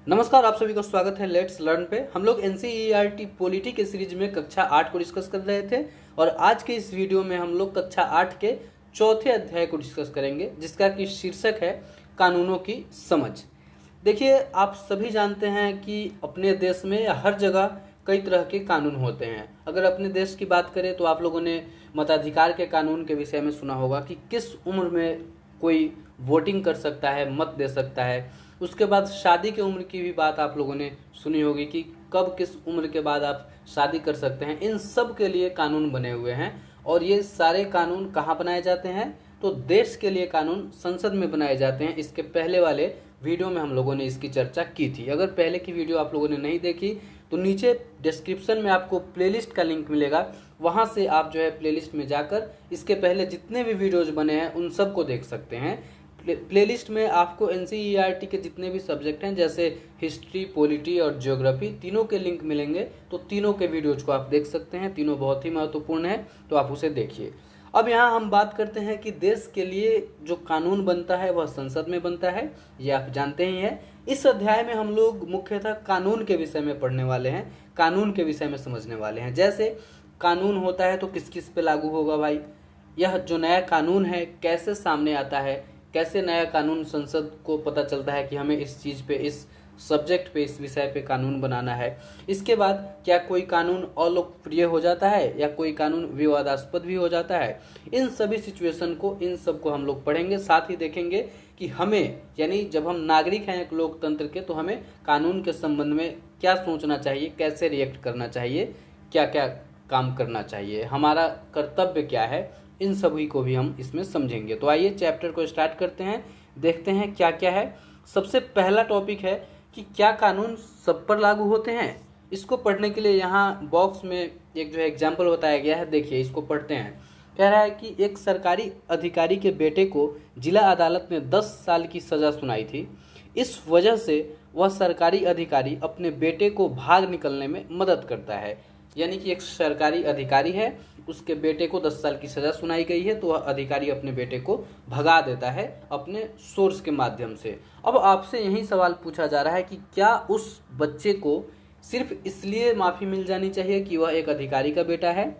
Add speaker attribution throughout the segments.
Speaker 1: नमस्कार, आप सभी का स्वागत है लेट्स लर्न पे। हम लोग एनसीईआरटी पॉलिटी के सीरीज में कक्षा 8 को डिस्कस कर रहे थे और आज के इस वीडियो में हम लोग कक्षा 8 के चौथे अध्याय को डिस्कस करेंगे, जिसका कि शीर्षक है कानूनों की समझ। देखिए, आप सभी जानते हैं कि अपने देश में या हर जगह कई तरह के कानून होते हैं। अगर अपने देश की बात करें तो आप लोगों ने मताधिकार के कानून के विषय में सुना होगा कि किस उम्र में कोई वोटिंग कर सकता है, मत दे सकता है। उसके बाद शादी की उम्र की भी बात आप लोगों ने सुनी होगी कि कब किस उम्र के बाद आप शादी कर सकते हैं। इन सब के लिए कानून बने हुए हैं और ये सारे कानून कहाँ बनाए जाते हैं? तो देश के लिए कानून संसद में बनाए जाते हैं। इसके पहले वाले वीडियो में हम लोगों ने इसकी चर्चा की थी। अगर पहले की वीडियो आप लोगों ने नहीं देखी तो नीचे डिस्क्रिप्शन में आपको प्लेलिस्ट का लिंक मिलेगा, वहाँ से आप जो है प्लेलिस्ट में जाकर इसके पहले जितने भी वीडियोज बने हैं उन सब को देख सकते हैं। प्लेलिस्ट में आपको एनसीईआरटी के जितने भी सब्जेक्ट हैं, जैसे हिस्ट्री, पॉलिटी और ज्योग्राफी, तीनों के लिंक मिलेंगे, तो तीनों के वीडियोज को आप देख सकते हैं। तीनों बहुत ही महत्वपूर्ण है, तो आप उसे देखिए। अब यहाँ हम बात करते हैं कि देश के लिए जो कानून बनता है वह संसद में बनता है, ये आप जानते ही हैं। इस अध्याय में हम लोग मुख्यतः कानून के विषय में पढ़ने वाले हैं, कानून के विषय में समझने वाले हैं। जैसे कानून होता है तो किस किस पे लागू होगा भाई, यह जो नया कानून है कैसे सामने आता है, कैसे नया कानून संसद को पता चलता है कि हमें इस चीज़ पे, इस सब्जेक्ट पे, इस विषय पे कानून बनाना है। इसके बाद क्या कोई कानून अलोकप्रिय हो जाता है या कोई कानून विवादास्पद भी हो जाता है। इन सभी सिचुएशन को, इन सब को हम लोग पढ़ेंगे। साथ ही देखेंगे कि हमें, यानी जब हम नागरिक हैं एक लोकतंत्र के, तो हमें कानून के संबंध में क्या सोचना चाहिए, कैसे रिएक्ट करना चाहिए, क्या क्या काम करना चाहिए, हमारा कर्तव्य क्या है, इन सभी को भी हम इसमें समझेंगे। तो आइए चैप्टर को स्टार्ट करते हैं, देखते हैं क्या क्या है। सबसे पहला टॉपिक है कि क्या कानून सब पर लागू होते हैं। इसको पढ़ने के लिए यहाँ बॉक्स में एक जो है एग्जाम्पल बताया गया है, देखिए इसको पढ़ते हैं। कह रहा है कि एक सरकारी अधिकारी के बेटे को जिला अदालत ने 10 साल की सज़ा सुनाई थी। इस वजह से वह सरकारी अधिकारी अपने बेटे को भाग निकलने में मदद करता है। यानी कि एक सरकारी अधिकारी है, उसके बेटे को 10 साल की सज़ा सुनाई गई है, तो वह अधिकारी अपने बेटे को भगा देता है अपने सोर्स के माध्यम से। अब आपसे यही सवाल पूछा जा रहा है कि क्या उस बच्चे को सिर्फ इसलिए माफ़ी मिल जानी चाहिए कि वह एक अधिकारी का बेटा है?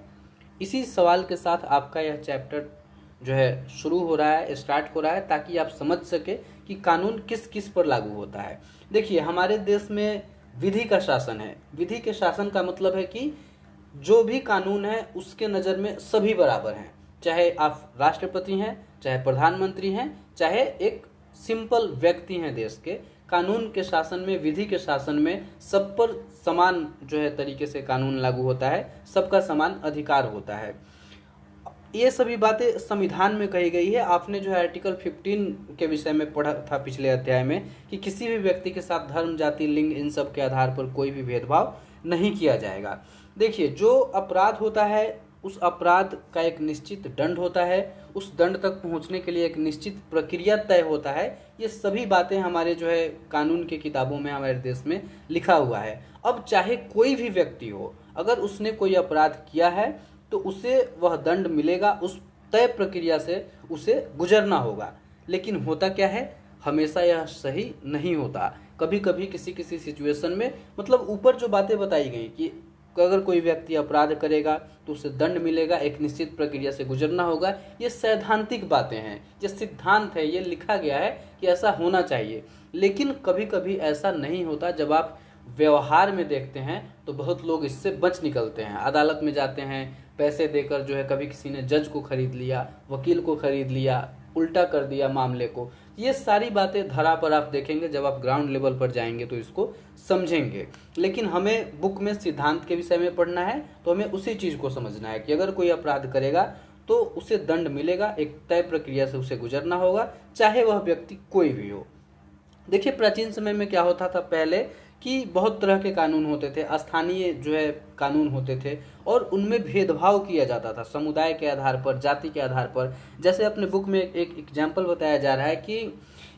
Speaker 1: इसी सवाल के साथ आपका यह चैप्टर जो है शुरू हो रहा है, स्टार्ट हो रहा है, ताकि आप समझ सके कि कानून किस किस पर लागू होता है। देखिए, हमारे देश में विधि का शासन है। विधि के शासन का मतलब है कि जो भी कानून है उसके नज़र में सभी बराबर हैं, चाहे आप राष्ट्रपति हैं, चाहे प्रधानमंत्री हैं, चाहे एक सिंपल व्यक्ति हैं देश के। कानून के शासन में, विधि के शासन में सब पर समान जो है तरीके से कानून लागू होता है, सबका समान अधिकार होता है। ये सभी बातें संविधान में कही गई है। आपने जो है आर्टिकल 15 के विषय में पढ़ा था पिछले अध्याय में कि किसी भी व्यक्ति के साथ धर्म, जाति, लिंग, इन सब के आधार पर कोई भी भेदभाव नहीं किया जाएगा। देखिए, जो अपराध होता है उस अपराध का एक निश्चित दंड होता है, उस दंड तक पहुंचने के लिए एक निश्चित प्रक्रिया तय होता है। ये सभी बातें हमारे जो है कानून की किताबों में हमारे देश में लिखा हुआ है। अब चाहे कोई भी व्यक्ति हो, अगर उसने कोई अपराध किया है तो उसे वह दंड मिलेगा, उस तय प्रक्रिया से उसे गुजरना होगा। लेकिन होता क्या है, हमेशा यह सही नहीं होता। कभी कभी किसी किसी सिचुएशन में, मतलब ऊपर जो बातें बताई गई कि अगर कोई व्यक्ति अपराध करेगा तो उसे दंड मिलेगा, एक निश्चित प्रक्रिया से गुजरना होगा, ये सैद्धांतिक बातें हैं, ये सिद्धांत है, ये लिखा गया है कि ऐसा होना चाहिए। लेकिन कभी कभी ऐसा नहीं होता। जब आप व्यवहार में देखते हैं तो बहुत लोग इससे बच निकलते हैं, अदालत में जाते हैं, पैसे देकर जो है, कभी किसी ने जज को खरीद लिया, वकील को खरीद लिया, उल्टा कर दिया मामले को। ये सारी बातें धरा पर आप देखेंगे, जब आप ग्राउंड लेवल पर जाएंगे तो इसको समझेंगे। लेकिन हमें बुक में सिद्धांत के विषय में पढ़ना है, तो हमें उसी चीज़ को समझना है कि अगर कोई अपराध करेगा तो उसे दंड मिलेगा, एक तय प्रक्रिया से उसे गुजरना होगा, चाहे वह व्यक्ति कोई भी हो। देखिए, प्राचीन समय में क्या होता था पहले कि बहुत तरह के कानून होते थे, स्थानीय जो है कानून होते थे और उनमें भेदभाव किया जाता था समुदाय के आधार पर, जाति के आधार पर। जैसे अपने बुक में एक एग्जाम्पल बताया जा रहा है कि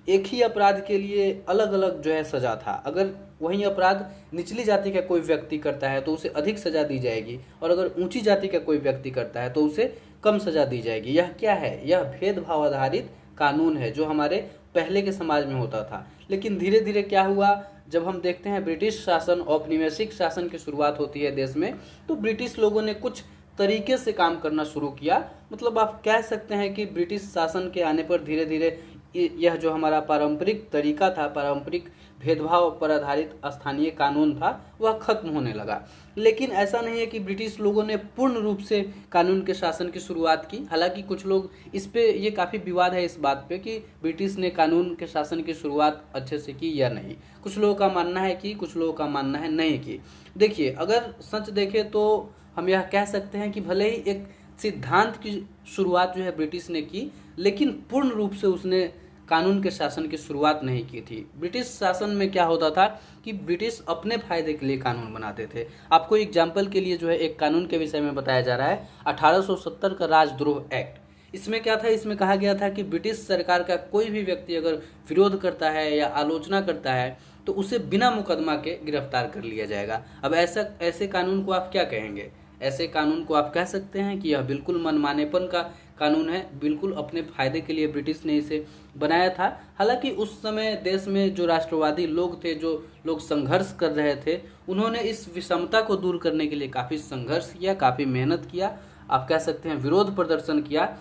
Speaker 1: एक ही अपराध के लिए अलग अलग जो है सज़ा था। अगर वही अपराध निचली जाति का कोई व्यक्ति करता है तो उसे अधिक सज़ा दी जाएगी, और अगर ऊंची जाति का कोई व्यक्ति करता है तो उसे कम सज़ा दी जाएगी। यह क्या है? यह भेदभाव आधारित कानून है जो हमारे पहले के समाज में होता था। लेकिन धीरे धीरे क्या हुआ, जब हम देखते हैं ब्रिटिश शासन, औपनिवेशिक शासन की शुरुआत होती है देश में, तो ब्रिटिश लोगों ने कुछ तरीके से काम करना शुरू किया। मतलब आप कह सकते हैं कि ब्रिटिश शासन के आने पर धीरे धीरे यह जो हमारा पारंपरिक तरीका था, पारंपरिक भेदभाव पर आधारित स्थानीय कानून था, वह खत्म होने लगा। लेकिन ऐसा नहीं है कि ब्रिटिश लोगों ने पूर्ण रूप से कानून के शासन की शुरुआत की। हालांकि कुछ लोग इस पे, ये काफ़ी विवाद है इस बात पे कि ब्रिटिश ने कानून के शासन की शुरुआत अच्छे से की या नहीं। कुछ लोगों का मानना है कि, कुछ लोगों का मानना है नहीं की। देखिए, अगर सच देखें तो हम यह कह सकते हैं कि भले ही एक सिद्धांत की शुरुआत जो है ब्रिटिश ने की, लेकिन पूर्ण रूप से उसने कानून के शासन की शुरुआत नहीं की थी। ब्रिटिश शासन में क्या होता था कि ब्रिटिश अपने फायदे के लिए कानून बनाते थे। आपको एग्जाम्पल के लिए जो है एक कानून के विषय में बताया जा रहा है, 1870 का राजद्रोह एक्ट। इसमें क्या था, इसमें कहा गया था कि ब्रिटिश सरकार का कोई भी व्यक्ति अगर विरोध करता है या आलोचना करता है तो उसे बिना मुकदमा के गिरफ्तार कर लिया जाएगा। अब ऐसे कानून को आप क्या कहेंगे? ऐसे कानून को आप कह सकते हैं कि यह बिल्कुल मनमानेपन का कानून है, बिल्कुल अपने फायदे के लिए ब्रिटिश ने इसे बनाया था। हालांकि उस समय देश में जो राष्ट्रवादी लोग थे, जो लोग संघर्ष कर रहे थे, उन्होंने इस विषमता को दूर करने के लिए काफ़ी संघर्ष किया, काफ़ी मेहनत किया, आप कह सकते हैं विरोध प्रदर्शन किया।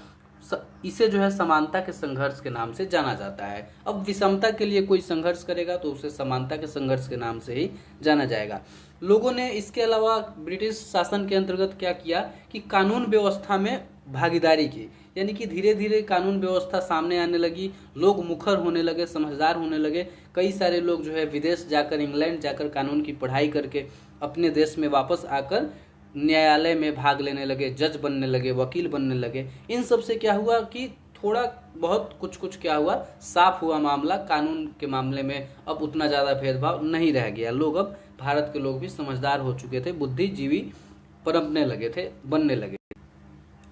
Speaker 1: इसे जो है समानता के संघर्ष के नाम से जाना जाता है। अब विषमता के लिए कोई संघर्ष करेगा तो उसे समानता के संघर्ष के नाम से ही जाना जाएगा। लोगों ने इसके अलावा ब्रिटिश शासन के अंतर्गत क्या किया कि कानून व्यवस्था में भागीदारी की, यानी कि धीरे धीरे कानून व्यवस्था सामने आने लगी, लोग मुखर होने लगे, समझदार होने लगे। कई सारे लोग जो है विदेश जाकर, इंग्लैंड जाकर कानून की पढ़ाई करके अपने देश में वापस आकर न्यायालय में भाग लेने लगे, जज बनने लगे, वकील बनने लगे। इन सब से क्या हुआ कि थोड़ा बहुत कुछ क्या हुआ, साफ हुआ मामला। कानून के मामले में अब उतना ज़्यादा भेदभाव नहीं रह गया। लोग, अब भारत के लोग भी समझदार हो चुके थे, बुद्धिजीवी पनपने लगे थे, बनने लगे।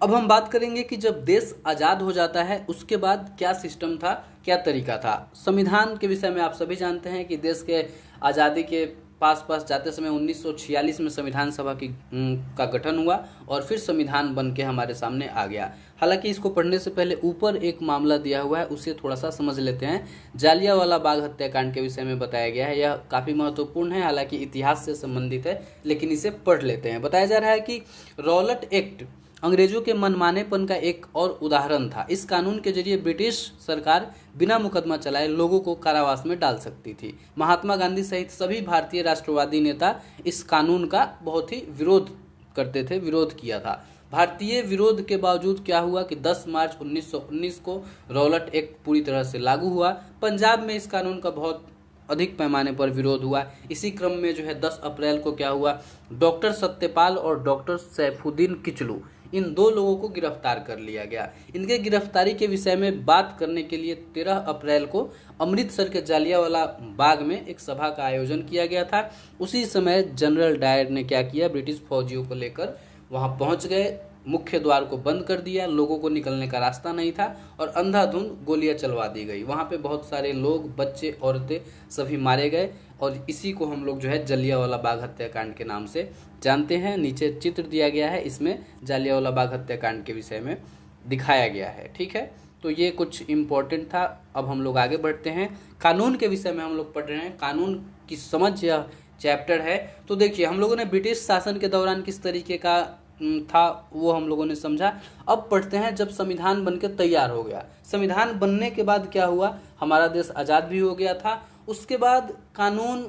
Speaker 1: अब हम बात करेंगे कि जब देश आज़ाद हो जाता है उसके बाद क्या सिस्टम था, क्या तरीका था। संविधान के विषय में आप सभी जानते हैं कि देश के आज़ादी के पास जाते समय 1946 में संविधान सभा का गठन हुआ और फिर संविधान बन के हमारे सामने आ गया। हालांकि इसको पढ़ने से पहले ऊपर एक मामला दिया हुआ है, उसे थोड़ा सा समझ लेते हैं। जालियांवाला बाग हत्याकांड के विषय में बताया गया है। यह काफ़ी महत्वपूर्ण है, हालांकि इतिहास से संबंधित है, लेकिन इसे पढ़ लेते हैं। बताया जा रहा है कि रॉलेट एक्ट अंग्रेजों के मनमानेपन का एक और उदाहरण था। इस कानून के जरिए ब्रिटिश सरकार बिना मुकदमा चलाए लोगों को कारावास में डाल सकती थी। महात्मा गांधी सहित सभी भारतीय राष्ट्रवादी नेता इस कानून का बहुत ही विरोध करते थे, विरोध किया था। भारतीय विरोध के बावजूद क्या हुआ कि 10 मार्च 1919 को रॉलेट एक्ट पूरी तरह से लागू हुआ। पंजाब में इस कानून का बहुत अधिक पैमाने पर विरोध हुआ। इसी क्रम में जो है 10 अप्रैल को क्या हुआ, डॉक्टर सत्यपाल और डॉक्टर सैफुद्दीन किचलू, इन दो लोगों को गिरफ्तार कर लिया गया। इनके गिरफ्तारी के विषय में बात करने के लिए 13 अप्रैल को अमृतसर के जालियांवाला बाग में एक सभा का आयोजन किया गया था। उसी समय जनरल डायर ने क्या किया, ब्रिटिश फौजियों को लेकर वहां पहुंच गए, मुख्य द्वार को बंद कर दिया, लोगों को निकलने का रास्ता नहीं था और अंधाधुंध गोलियां चलवा दी गई। वहां पे बहुत सारे लोग, बच्चे, औरतें सभी मारे गए और इसी को हम लोग जो है जालियांवाला बाग हत्याकांड के नाम से जानते हैं। नीचे चित्र दिया गया है, इसमें जालियांवाला बाग हत्याकांड के विषय में दिखाया गया है। ठीक है, तो ये कुछ इम्पोर्टेंट था। अब हम लोग आगे बढ़ते हैं। कानून के विषय में हम लोग पढ़ रहे हैं, कानून की समझ यह चैप्टर है। तो देखिए, हम लोगों ने ब्रिटिश शासन के दौरान किस तरीके का था वो हम लोगों ने समझा। अब पढ़ते हैं, जब संविधान बनकर तैयार हो गया, संविधान बनने के बाद क्या हुआ, हमारा देश आज़ाद भी हो गया था। उसके बाद कानून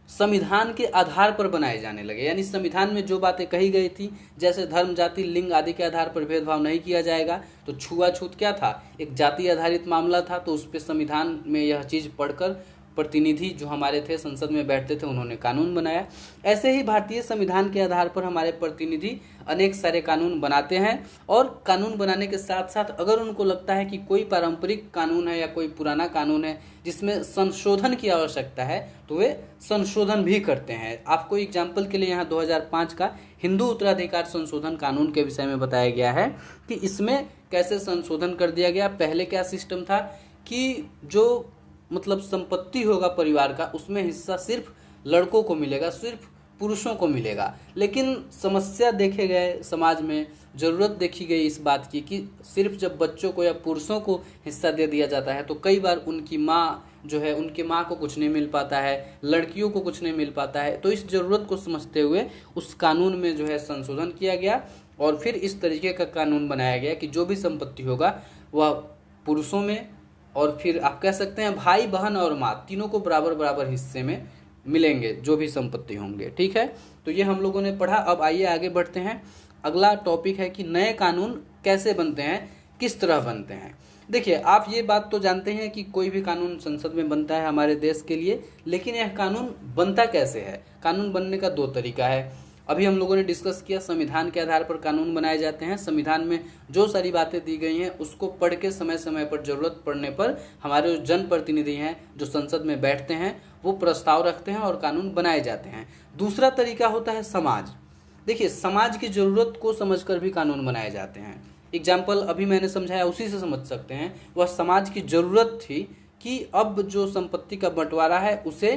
Speaker 1: संविधान के आधार पर बनाए जाने लगे, यानी संविधान में जो बातें कही गई थी, जैसे धर्म, जाति, लिंग आदि के आधार पर भेदभाव नहीं किया जाएगा। तो छुआछूत क्या था, एक जाति आधारित मामला था, तो उस पर संविधान में यह चीज़ पढ़कर प्रतिनिधि जो हमारे थे, संसद में बैठते थे, उन्होंने कानून बनाया। ऐसे ही भारतीय संविधान के आधार पर हमारे प्रतिनिधि अनेक सारे कानून बनाते हैं और कानून बनाने के साथ साथ अगर उनको लगता है कि कोई पारंपरिक कानून है या कोई पुराना कानून है जिसमें संशोधन की आवश्यकता है, तो वे संशोधन भी करते हैं। आपको एग्जाम्पल के लिए यहाँ 2005 का हिंदू उत्तराधिकार संशोधन कानून के विषय में बताया गया है कि इसमें कैसे संशोधन कर दिया गया। पहले क्या सिस्टम था कि जो मतलब संपत्ति होगा परिवार का, उसमें हिस्सा सिर्फ लड़कों को मिलेगा, सिर्फ पुरुषों को मिलेगा। लेकिन समस्या देखे गए, समाज में ज़रूरत देखी गई इस बात की कि सिर्फ जब बच्चों को या पुरुषों को हिस्सा दे दिया जाता है तो कई बार उनकी माँ जो है उनके माँ को कुछ नहीं मिल पाता है, लड़कियों को कुछ नहीं मिल पाता है। तो इस ज़रूरत को समझते हुए उस कानून में जो है संशोधन किया गया और फिर इस तरीके का कानून बनाया गया कि जो भी संपत्ति होगा वह पुरुषों में और फिर आप कह सकते हैं भाई बहन और माँ तीनों को बराबर बराबर हिस्से में मिलेंगे जो भी संपत्ति होंगे। ठीक है, तो ये हम लोगों ने पढ़ा। अब आइए आगे बढ़ते हैं। अगला टॉपिक है कि नए कानून कैसे बनते हैं, किस तरह बनते हैं। देखिए, आप ये बात तो जानते हैं कि कोई भी कानून संसद में बनता है हमारे देश के लिए, लेकिन यह कानून बनता कैसे है। कानून बनने का दो तरीका है। अभी हम लोगों ने डिस्कस किया, संविधान के आधार पर कानून बनाए जाते हैं। संविधान में जो सारी बातें दी गई हैं उसको पढ़ के समय समय पर जरूरत पड़ने पर हमारे जो जनप्रतिनिधि हैं जो संसद में बैठते हैं वो प्रस्ताव रखते हैं और कानून बनाए जाते हैं। दूसरा तरीका होता है समाज। देखिए, समाज की जरूरत को समझकर भी कानून बनाए जाते हैं। एग्जाम्पल अभी मैंने समझाया उसी से समझ सकते हैं। वह समाज की जरूरत थी कि अब जो संपत्ति का बंटवारा है उसे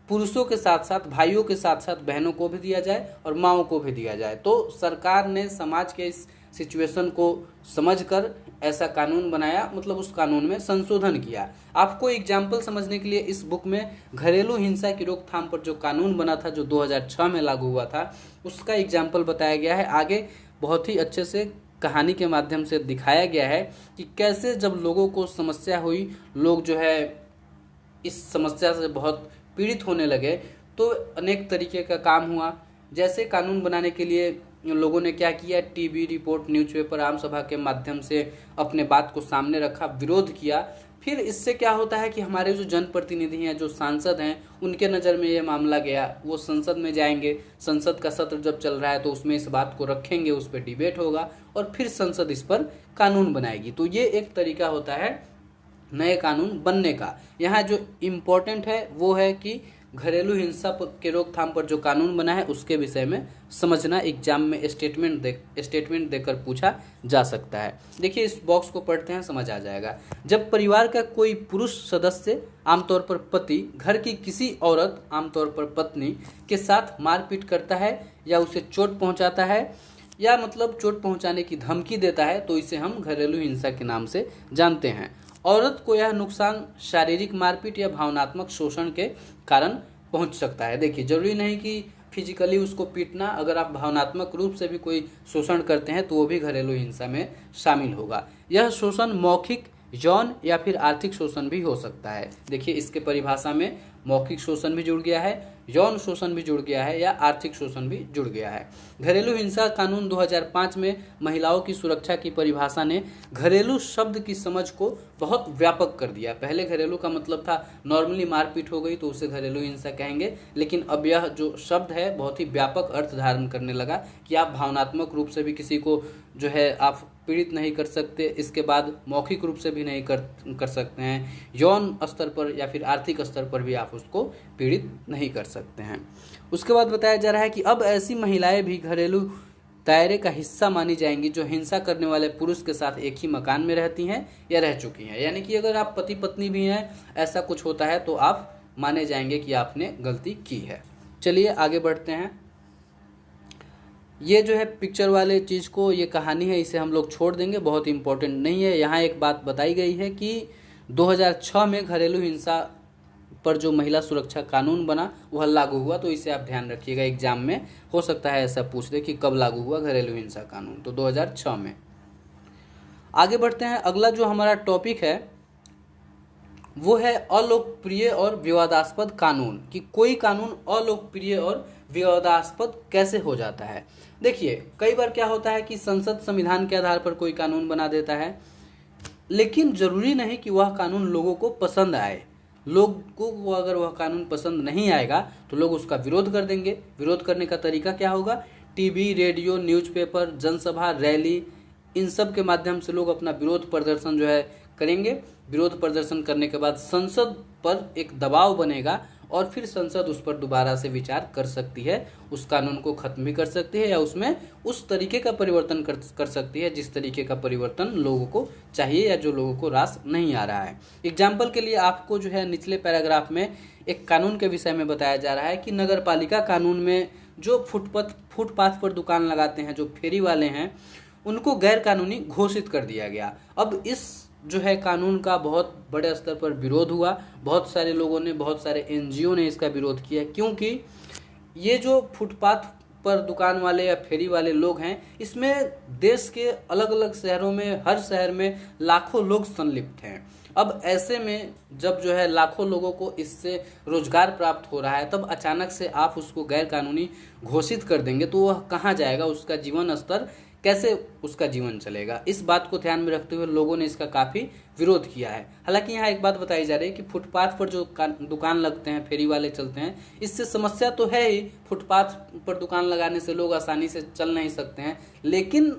Speaker 1: पुरुषों के साथ साथ भाइयों के साथ साथ बहनों को भी दिया जाए और माँओं को भी दिया जाए। तो सरकार ने समाज के इस सिचुएशन को समझकर ऐसा कानून बनाया, मतलब उस कानून में संशोधन किया। आपको एग्जाम्पल समझने के लिए इस बुक में घरेलू हिंसा की रोकथाम पर जो कानून बना था जो 2006 में लागू हुआ था उसका एग्जाम्पल बताया गया है। आगे बहुत ही अच्छे से कहानी के माध्यम से दिखाया गया है कि कैसे जब लोगों को समस्या हुई, लोग जो है इस समस्या से बहुत पीड़ित होने लगे तो अनेक तरीके का काम हुआ। जैसे कानून बनाने के लिए लोगों ने क्या किया, टीवी रिपोर्ट, न्यूज़पेपर, आम सभा के माध्यम से अपने बात को सामने रखा, विरोध किया। फिर इससे क्या होता है कि हमारे जो जनप्रतिनिधि हैं, जो सांसद हैं, उनके नज़र में ये मामला गया, वो संसद में जाएंगे। संसद का सत्र जब चल रहा है तो उसमें इस बात को रखेंगे, उस पर डिबेट होगा और फिर संसद इस पर कानून बनाएगी। तो ये एक तरीका होता है नए कानून बनने का। यहाँ जो इम्पोर्टेंट है वो है कि घरेलू हिंसा के रोकथाम पर जो कानून बना है उसके विषय में समझना। एग्जाम में स्टेटमेंट देकर पूछा जा सकता है। देखिए, इस बॉक्स को पढ़ते हैं, समझ आ जाएगा। जब परिवार का कोई पुरुष सदस्य, आमतौर पर पति, घर की किसी औरत, आमतौर पर पत्नी, के साथ मारपीट करता है या उसे चोट पहुंचाता है या मतलब चोट पहुंचाने की धमकी देता है तो इसे हम घरेलू हिंसा के नाम से जानते हैं। औरत को यह नुकसान शारीरिक मारपीट या भावनात्मक शोषण के कारण पहुंच सकता है। देखिए, जरूरी नहीं कि फिजिकली उसको पीटना, अगर आप भावनात्मक रूप से भी कोई शोषण करते हैं तो वो भी घरेलू हिंसा में शामिल होगा। यह शोषण मौखिक, यौन या फिर आर्थिक शोषण भी हो सकता है। देखिए, इसके परिभाषा में मौखिक शोषण भी जुड़ गया है, यौन शोषण भी जुड़ गया है या आर्थिक शोषण भी जुड़ गया है। घरेलू हिंसा कानून 2005 में महिलाओं की सुरक्षा की परिभाषा ने घरेलू शब्द की समझ को बहुत व्यापक कर दिया। पहले घरेलू का मतलब था नॉर्मली मारपीट हो गई तो उसे घरेलू हिंसा कहेंगे, लेकिन अब यह जो शब्द है बहुत ही व्यापक अर्थ धारण करने लगा कि आप भावनात्मक रूप से भी किसी को जो है आप पीड़ित नहीं कर सकते, इसके बाद मौखिक रूप से भी नहीं कर सकते हैं, यौन स्तर पर या फिर आर्थिक स्तर पर भी आप उसको पीड़ित नहीं कर सकते हैं। उसके बाद बताया जा रहा है कि अब ऐसी महिलाएं भी घरेलू दायरे का हिस्सा मानी जाएंगी जो हिंसा करने वाले पुरुष के साथ एक ही मकान में रहती हैं या रह चुकी हैं। यानी कि अगर आप पति पत्नी भी हैं, ऐसा कुछ होता है तो आप माने जाएंगे कि आपने गलती की है। चलिए आगे बढ़ते हैं। ये जो है पिक्चर वाले चीज़ को, ये कहानी है, इसे हम लोग छोड़ देंगे, बहुत इंपॉर्टेंट नहीं है। यहाँ एक बात बताई गई है कि 2006 में घरेलू हिंसा पर जो महिला सुरक्षा कानून बना वह लागू हुआ, तो इसे आप ध्यान रखिएगा। एग्जाम में हो सकता है ऐसा पूछ दे कि कब लागू हुआ घरेलू हिंसा कानून, तो 2006 में। आगे बढ़ते हैं। अगला जो हमारा टॉपिक है वो है अलोकप्रिय और विवादास्पद कानून, कि कोई कानून अलोकप्रिय और विवादास्पद कैसे हो जाता है। देखिए, कई बार क्या होता है कि संसद संविधान के आधार पर कोई कानून बना देता है, लेकिन जरूरी नहीं कि वह कानून लोगों को पसंद आए। लोगों को अगर वह कानून पसंद नहीं आएगा तो लोग उसका विरोध कर देंगे। विरोध करने का तरीका क्या होगा? टीवी, रेडियो, न्यूज़पेपर, जनसभा, रैली, इन सब के माध्यम से लोग अपना विरोध प्रदर्शन जो है करेंगे। विरोध प्रदर्शन करने के बाद संसद पर एक दबाव बनेगा और फिर संसद उस पर दोबारा से विचार कर सकती है, उस कानून को खत्म भी कर सकती है या उसमें उस तरीके का परिवर्तन कर सकती है जिस तरीके का परिवर्तन लोगों को चाहिए या जो लोगों को रास नहीं आ रहा है। एग्जाम्पल के लिए आपको जो है निचले पैराग्राफ में एक कानून के विषय में बताया जा रहा है कि नगर पालिका कानून में जो फुटपाथ पर दुकान लगाते हैं, जो फेरी वाले हैं, उनको गैर कानूनी घोषित कर दिया गया। अब इस जो है कानून का बहुत बड़े स्तर पर विरोध हुआ। बहुत सारे लोगों ने, बहुत सारे एनजीओ ने इसका विरोध किया, क्योंकि ये जो फुटपाथ पर दुकान वाले या फेरी वाले लोग हैं, इसमें देश के अलग अलग शहरों में, हर शहर में लाखों लोग संलिप्त हैं। अब ऐसे में जब जो है लाखों लोगों को इससे रोजगार प्राप्त हो रहा है, तब अचानक से आप उसको गैर कानूनी घोषित कर देंगे तो वह कहाँ जाएगा, उसका जीवन स्तर कैसे, उसका जीवन चलेगा। इस बात को ध्यान में रखते हुए लोगों ने इसका काफ़ी विरोध किया है। हालांकि यहाँ एक बात बताई जा रही है कि फुटपाथ पर जो दुकान लगते हैं, फेरी वाले चलते हैं, इससे समस्या तो है ही, फुटपाथ पर दुकान लगाने से लोग आसानी से चल नहीं सकते हैं, लेकिन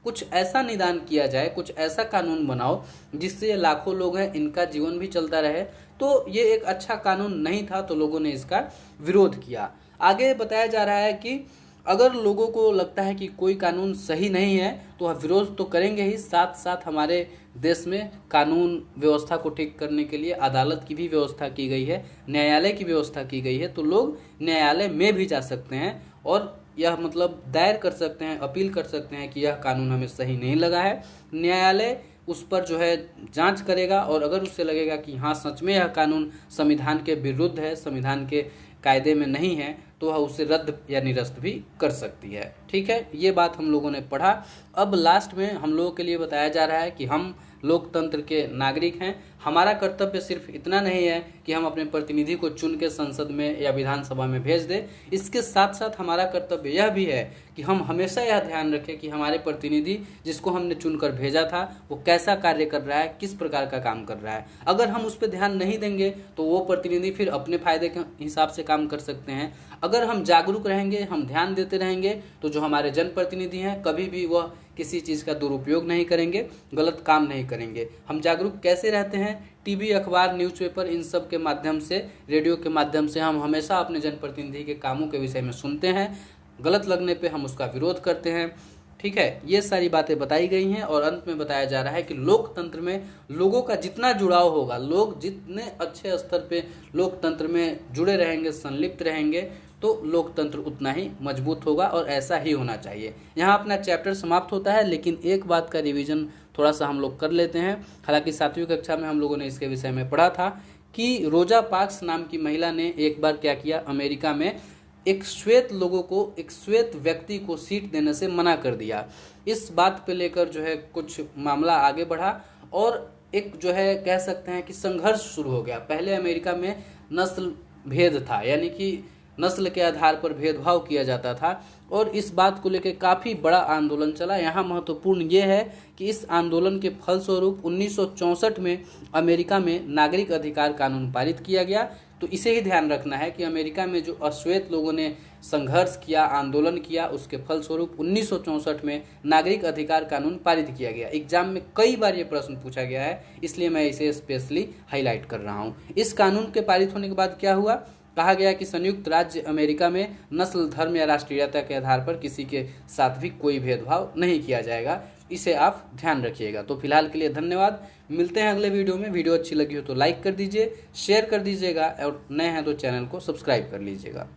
Speaker 1: कुछ ऐसा निदान किया जाए, कुछ ऐसा कानून बनाओ जिससे ये लाखों लोग हैं, इनका जीवन भी चलता रहे। तो ये एक अच्छा कानून नहीं था, तो लोगों ने इसका विरोध किया। आगे बताया जा रहा है कि अगर लोगों को लगता है कि कोई कानून सही नहीं है तो वह विरोध तो करेंगे ही, साथ साथ हमारे देश में कानून व्यवस्था को ठीक करने के लिए अदालत की भी व्यवस्था की गई है, न्यायालय की व्यवस्था की गई है। तो लोग न्यायालय में भी जा सकते हैं और यह मतलब दायर कर सकते हैं, अपील कर सकते हैं कि यह कानून हमें सही नहीं लगा है। न्यायालय उस पर जो है जांच करेगा और अगर उससे लगेगा कि हाँ सच में यह कानून संविधान के विरुद्ध है, संविधान के कायदे में नहीं है, तो वह उसे रद्द या निरस्त भी कर सकती है। ठीक है, ये बात हम लोगों ने पढ़ा। अब लास्ट में हम लोगों के लिए बताया जा रहा है कि हम लोकतंत्र के नागरिक हैं। हमारा कर्तव्य सिर्फ इतना नहीं है कि हम अपने प्रतिनिधि को चुन के संसद में या विधानसभा में भेज दें, इसके साथ साथ हमारा कर्तव्य यह भी है कि हम हमेशा यह ध्यान रखें कि हमारे प्रतिनिधि जिसको हमने चुनकर भेजा था वो कैसा कार्य कर रहा है, किस प्रकार का काम कर रहा है। अगर हम उस पर ध्यान नहीं देंगे तो वो प्रतिनिधि फिर अपने फायदे के हिसाब से काम कर सकते हैं। अगर हम जागरूक रहेंगे, हम ध्यान देते रहेंगे, तो जो हमारे जनप्रतिनिधि हैं कभी भी वह किसी चीज़ का दुरुपयोग नहीं करेंगे, गलत काम नहीं करेंगे। हम जागरूक कैसे रहते हैं? टीवी, अखबार, न्यूज़पेपर, इन सब के माध्यम से, रेडियो के माध्यम से हम हमेशा अपने जनप्रतिनिधि के कामों के विषय में सुनते हैं। गलत लगने पे हम उसका विरोध करते हैं। ठीक है, ये सारी बातें बताई गई हैं और अंत में बताया जा रहा है कि लोकतंत्र में लोगों का जितना जुड़ाव होगा, लोग जितने अच्छे स्तर पे लोकतंत्र में जुड़े रहेंगे, संलिप्त रहेंगे, तो लोकतंत्र उतना ही मजबूत होगा और ऐसा ही होना चाहिए। यहाँ अपना चैप्टर समाप्त होता है, लेकिन एक बात का रिवीजन थोड़ा सा हम लोग कर लेते हैं। हालांकि 7वीं कक्षा में हम लोगों ने इसके विषय में पढ़ा था कि रोजा पार्क्स नाम की महिला ने एक बार क्या किया, अमेरिका में एक श्वेत लोगों को, एक श्वेत व्यक्ति को सीट देने से मना कर दिया। इस बात पे लेकर जो है कुछ मामला आगे बढ़ा और एक जो है कह सकते हैं कि संघर्ष शुरू हो गया। पहले अमेरिका में नस्ल भेद था, यानी कि नस्ल के आधार पर भेदभाव किया जाता था और इस बात को लेकर काफ़ी बड़ा आंदोलन चला। यहाँ महत्वपूर्ण ये है कि इस आंदोलन के फलस्वरूप 1964 में अमेरिका में नागरिक अधिकार कानून पारित किया गया। तो इसे ही ध्यान रखना है कि अमेरिका में जो अश्वेत लोगों ने संघर्ष किया, आंदोलन किया, उसके फलस्वरूप 1964 में नागरिक अधिकार कानून पारित किया गया। एग्जाम में कई बार ये प्रश्न पूछा गया है, इसलिए मैं इसे स्पेशली हाईलाइट कर रहा हूँ। इस कानून के पारित होने के बाद क्या हुआ, कहा गया कि संयुक्त राज्य अमेरिका में नस्ल, धर्म या राष्ट्रीयता के आधार पर किसी के साथ भी कोई भेदभाव नहीं किया जाएगा। इसे आप ध्यान रखिएगा। तो फिलहाल के लिए धन्यवाद, मिलते हैं अगले वीडियो में। वीडियो अच्छी लगी हो तो लाइक कर दीजिए, शेयर कर दीजिएगा और नए हैं तो चैनल को सब्सक्राइब कर लीजिएगा।